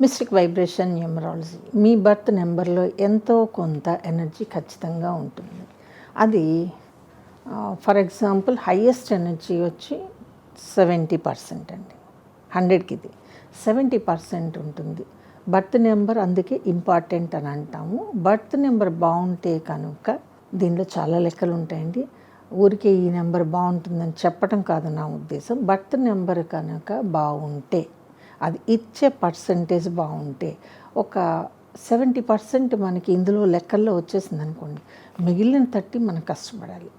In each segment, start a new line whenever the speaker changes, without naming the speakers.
Mystic vibration numerology మీ birth నెంబర్లో ఎంతో కొంత ఎనర్జీ ఖచ్చితంగా ఉంటుంది. అది ఫర్ ఎగ్జాంపుల్ హైయెస్ట్ ఎనర్జీ వచ్చి 70% అండి. 100కి ఇది 70% ఉంటుంది. బర్త్ నెంబర్ అందుకే ఇంపార్టెంట్ అని అంటాము. బర్త్ నెంబర్ బాగుంటే కనుక దీనిలో చాలా లెక్కలు ఉంటాయండి. ఊరికే ఈ నెంబర్ బాగుంటుందని చెప్పడం కాదు నా ఉద్దేశం. బర్త్ నెంబర్ కనుక బాగుంటే, అది ఇచ్చే పర్సంటేజ్ బాగుంటే, ఒక 70% మనకి ఇందులో లెక్కల్లో వచ్చేసింది అనుకోండి, మిగిలిన 30 మనం కష్టపడాలి.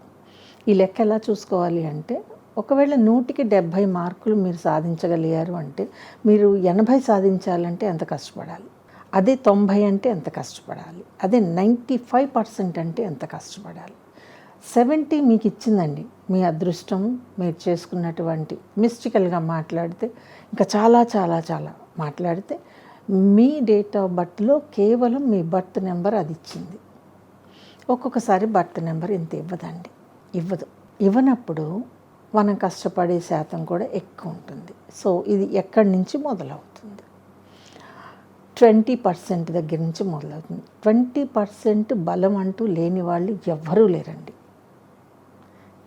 ఈ లెక్క ఎలా చూసుకోవాలి అంటే, ఒకవేళ 100కి 70 మార్కులు మీరు సాధించగలిగారు అంటే, మీరు 80 సాధించాలంటే ఎంత కష్టపడాలి, అదే 90 అంటే ఎంత కష్టపడాలి, అదే 95% అంటే ఎంత కష్టపడాలి. 70 మీకు ఇచ్చిందండి, మీ అదృష్టం. మీరు చేసుకున్నటువంటి మిస్టికల్గా మాట్లాడితే, ఇంకా చాలా చాలా చాలా మాట్లాడితే, మీ డేట్ ఆఫ్ బర్త్లో కేవలం మీ బర్త్ నెంబర్ అది ఇచ్చింది. ఒక్కొక్కసారి బర్త్ నెంబర్ ఇంత ఇవ్వదండి, ఇవ్వనప్పుడు మనం కష్టపడే శాతం కూడా ఎక్కువ ఉంటుంది. సో ఇది ఎక్కడి నుంచి మొదలవుతుంది? 20% దగ్గర నుంచి మొదలవుతుంది. 20% బలం అంటూ లేని వాళ్ళు ఎవ్వరూ లేరండి.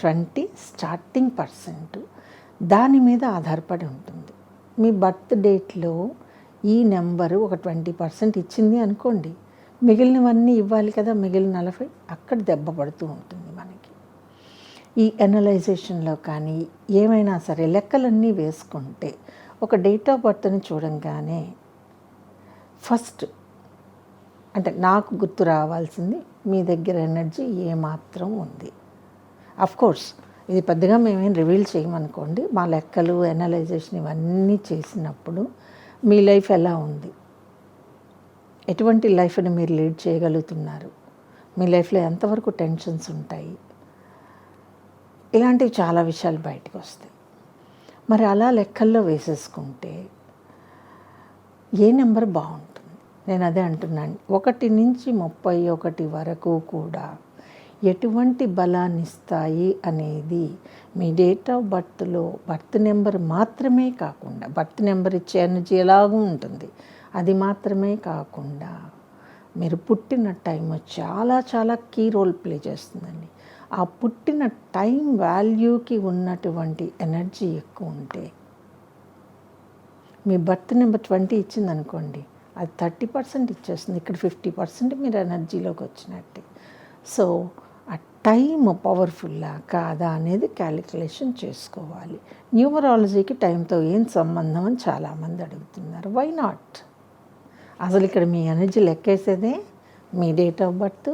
20 స్టార్టింగ్ పర్సెంట్ దాని మీద ఆధారపడి ఉంటుంది. మీ బర్త్ డేట్లో ఈ నెంబరు ఒక 20% ఇచ్చింది అనుకోండి, మిగిలినవన్నీ ఇవ్వాలి కదా, మిగిలిన 40 అక్కడ దెబ్బ పడుతూ ఉంటుంది మనకి. ఈ ఎనలైజేషన్లో కానీ ఏమైనా సరే లెక్కలన్నీ వేసుకుంటే, ఒక డేట్ ఆఫ్ బర్త్ని చూడంగానే ఫస్ట్ అంటే నాకు గుర్తు రావాల్సింది మీ దగ్గర ఎనర్జీ ఏమాత్రం ఉంది. కోర్స్ ఇది పెద్దగా మేమేం రివీల్ చేయమనుకోండి. మా లెక్కలు ఎనలైజేషన్ ఇవన్నీ చేసినప్పుడు మీ లైఫ్ ఎలా ఉంది, ఎటువంటి లైఫ్ని మీరు లీడ్ చేయగలుగుతున్నారు, మీ లైఫ్లో ఎంతవరకు టెన్షన్స్ ఉంటాయి, ఇలాంటివి చాలా విషయాలు బయటకు వస్తాయి. మరి అలా లెక్కల్లో వేసేసుకుంటే ఏ నెంబర్ బాగుంటుంది? నేను అదే అంటున్నాను. 1 నుంచి 31 వరకు కూడా ఎటువంటి బలాన్ని ఇస్తాయి అనేది మీ డేట్ ఆఫ్ బర్త్లో బర్త్ నెంబర్ మాత్రమే కాకుండా, బర్త్ నెంబర్ ఇచ్చే ఎనర్జీ ఎలాగూ ఉంటుంది, అది మాత్రమే కాకుండా మీరు పుట్టిన టైం చాలా చాలా కీ రోల్ ప్లే చేస్తుందండి. ఆ పుట్టిన టైం వాల్యూకి ఉన్నటువంటి ఎనర్జీ ఎక్కువ ఉంటే, మీ బర్త్ నెంబర్ 20 ఇచ్చింది అనుకోండి, అది 30% ఇచ్చేస్తుంది. ఇక్కడ 50% మీరు ఎనర్జీలోకి వచ్చినట్టే. సో ఆ టైం పవర్ఫుల్లా కాదా అనేది క్యాలిక్యులేషన్ చేసుకోవాలి. న్యూమరాలజీకి టైంతో ఏం సంబంధం అని చాలామంది అడుగుతున్నారు. Why not? అసలు ఇక్కడ మీ ఎనర్జీ లెక్కేసేదే మీ డేట్ ఆఫ్ బర్త్,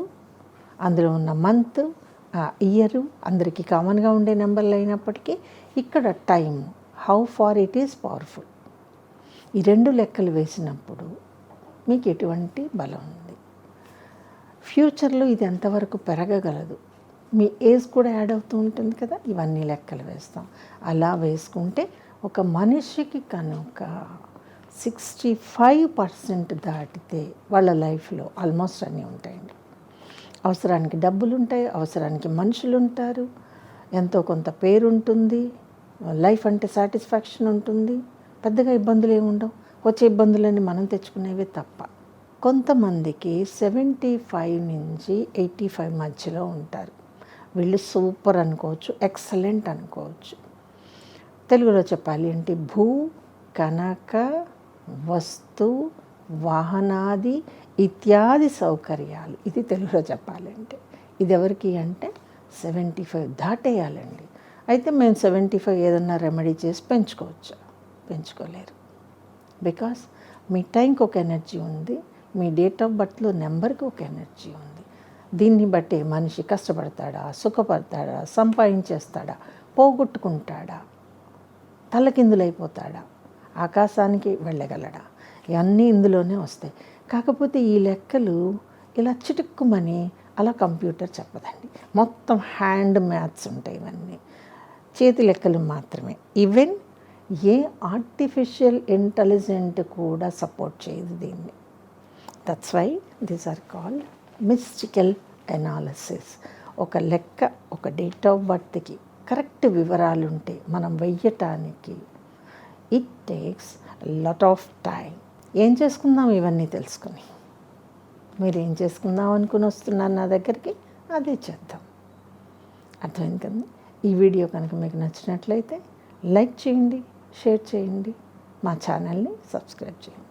అందులో ఉన్న మంత్, ఆ ఇయరు అందరికీ కామన్గా ఉండే నెంబర్లు అయినప్పటికీ ఇక్కడ time, how far it is powerful. ఈ 2 లెక్కలు వేసినప్పుడు మీకు ఎటువంటి బలం ఉంది, ఫ్యూచర్లో ఇది ఎంతవరకు పెరగగలదు, మీ ఏజ్ కూడా యాడ్ అవుతూ ఉంటుంది కదా, ఇవన్నీ లెక్కలు వేస్తాం. అలా వేసుకుంటే ఒక మనిషికి కనుక 65% దాటితే వాళ్ళ లైఫ్లో ఆల్మోస్ట్ అన్నీ ఉంటాయండి. అవసరానికి డబ్బులు ఉంటాయి, అవసరానికి మనుషులు ఉంటారు, ఎంతో కొంత పేరు ఉంటుంది, లైఫ్ అంటే సాటిస్ఫాక్షన్ ఉంటుంది, పెద్దగా ఇబ్బందులు ఏమి ఉండవు. వచ్చే ఇబ్బందులన్నీ మనం తెచ్చుకునేవే తప్ప. కొంతమందికి 75 నుంచి 85 మధ్యలో ఉంటారు. వీళ్ళు సూపర్ అనుకోవచ్చు, ఎక్సలెంట్ అనుకోవచ్చు. తెలుగులో చెప్పాలి అంటే భూ కనక వస్తు వాహనాది ఇత్యాది సౌకర్యాలు, ఇది తెలుగులో చెప్పాలంటే. ఇది ఎవరికి అంటే 75 దాటేయాలండి. అయితే మేము 75 ఏదన్నా రెమెడీ చేసి పెంచుకోలేరు. బికాస్ మీ టైంకి ఒక ఎనర్జీ ఉంది, మీ డేట్ ఆఫ్ బర్త్లో నెంబర్కి ఒక ఎనర్జీ ఉంది. దీన్ని బట్టి మనిషి కష్టపడతాడా, సుఖపడతాడా, సంపాదించేస్తాడా, పోగొట్టుకుంటాడా, తలకిందులైపోతాడా, ఆకాశానికి వెళ్ళగలడా, ఇవన్నీ ఇందులోనే వస్తాయి. కాకపోతే ఈ లెక్కలు ఇలా చిటుక్కుమని అలా కంప్యూటర్ చెప్పదండి. మొత్తం హ్యాండ్ మ్యాథ్స్ ఉంటాయి, ఇవన్నీ చేతి లెక్కలు మాత్రమే. ఈవెన్ ఏ ఆర్టిఫిషియల్ ఇంటెలిజెంట్ కూడా సపోర్ట్ చేయదు దీన్ని. That's why these are called mystical analysis. ఒక లెక్క, ఒక డేట్ ఆఫ్ బర్త్కి కరెక్ట్ వివరాలు ఉంటే మనం వెయ్యటానికి it takes lot of time. ఏం చేసుకుందాం ఇవన్నీ తెలుసుకొని? మీరు ఏం చేసుకుందాం అనుకుని వస్తున్నారు నా దగ్గరికి, అదే చేద్దాం. అర్థమైంది కదా? ఈ వీడియో కనుక మీకు నచ్చినట్లయితే లైక్ చేయండి, షేర్ చేయండి, మా ఛానల్ని సబ్స్క్రైబ్ చేయండి.